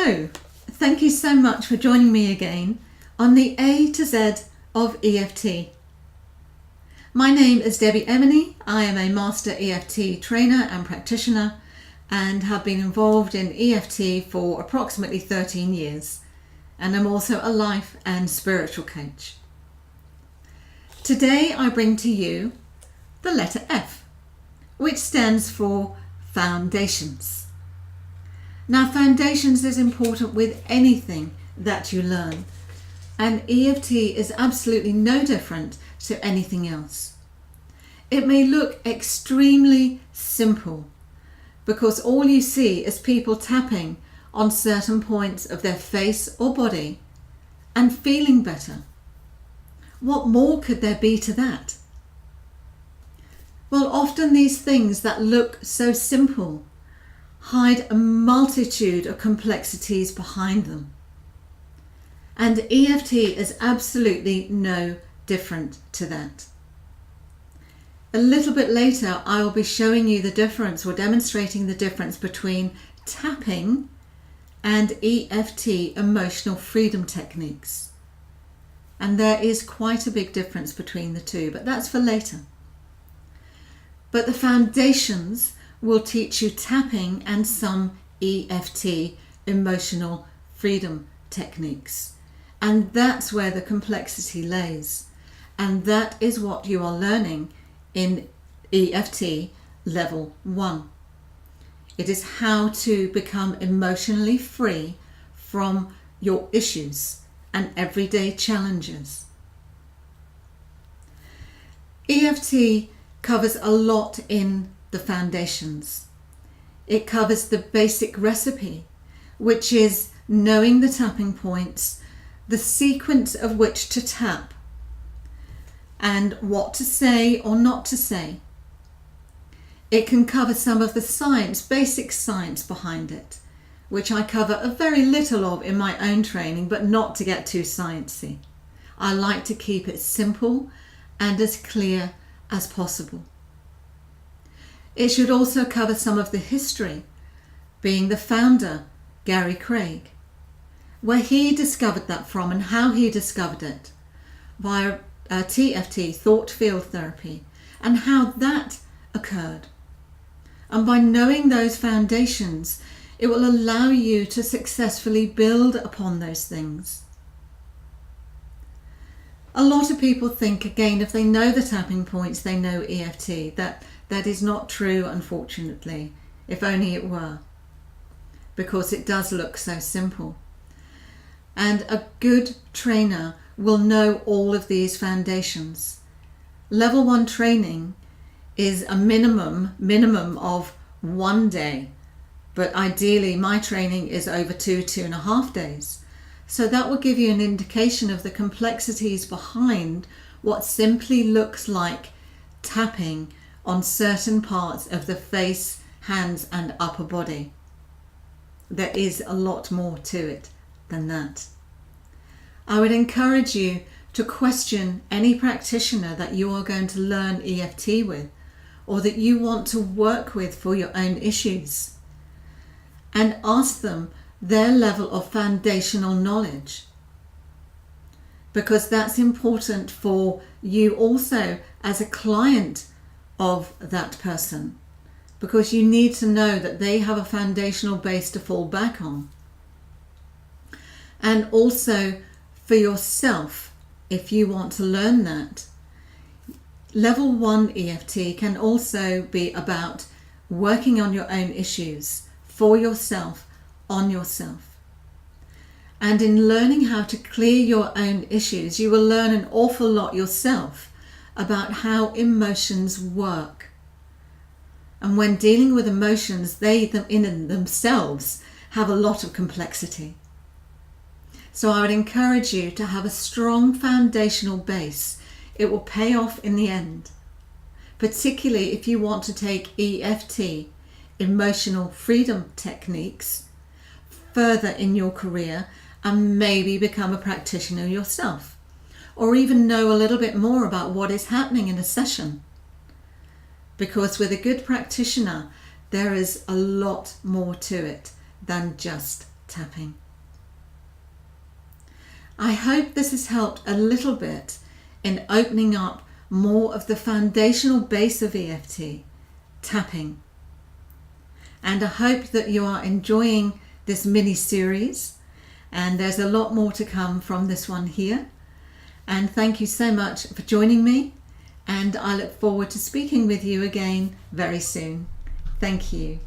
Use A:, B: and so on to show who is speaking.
A: So, thank you so much for joining me again on the A to Z of EFT. My name is Debbie Emeny. I am a Master EFT trainer and practitioner and have been involved in EFT for approximately 13 years. And I'm also a life and spiritual coach. Today I bring to you the letter F, which stands for foundations. Now, foundations is important with anything that you learn, and EFT is absolutely no different to anything else. It may look extremely simple because all you see is people tapping on certain points of their face or body and feeling better. What more could there be to that? Well, often these things that look so simple hide a multitude of complexities behind them. And EFT is absolutely no different to that. A little bit later, I will be showing you the difference or demonstrating the difference between tapping and EFT emotional freedom techniques. And there is quite a big difference between the two, but that's for later. But the foundations will teach you tapping and some EFT emotional freedom techniques. And that's where the complexity lays. And that is what you are learning in EFT level 1. It is how to become emotionally free from your issues and everyday challenges. EFT covers a lot in the foundations. It covers the basic recipe, which is knowing the tapping points, the sequence of which to tap, and what to say or not to say. It can cover some of the science, basic science behind it, which I cover a very little of in my own training, but not to get too sciencey. I like to keep it simple and as clear as possible. It should also cover some of the history, being the founder, Gary Craig, where he discovered that from and how he discovered it via TFT, thought field therapy, and how that occurred. And by knowing those foundations, it will allow you to successfully build upon those things. A lot of people think, again, if they know the tapping points, they know EFT. That is not true, unfortunately, if only it were, because it does look so simple. And a good trainer will know all of these foundations. Level 1 training is a minimum of 1 day, but ideally my training is over 2.5 days. So that will give you an indication of the complexities behind what simply looks like tapping on certain parts of the face, hands and upper body. There is a lot more to it than that. I would encourage you to question any practitioner that you are going to learn EFT with or that you want to work with for your own issues, and ask them their level of foundational knowledge, because that's important for you also as a client of that person, because you need to know that they have a foundational base to fall back on. And also for yourself, if you want to learn that, level 1 EFT can also be about working on your own issues for yourself, on yourself. And in learning how to clear your own issues, you will learn an awful lot yourself about how emotions work. And when dealing with emotions, they in themselves have a lot of complexity. So I would encourage you to have a strong foundational base. It will pay off in the end, particularly if you want to take EFT, emotional freedom techniques, further in your career and maybe become a practitioner yourself, or even know a little bit more about what is happening in a session. Because with a good practitioner, there is a lot more to it than just tapping. I hope this has helped a little bit in opening up more of the foundational base of EFT, tapping. And I hope that you are enjoying this mini series, and there's a lot more to come from this one here. And thank you so much for joining me, and I look forward to speaking with you again very soon. Thank you.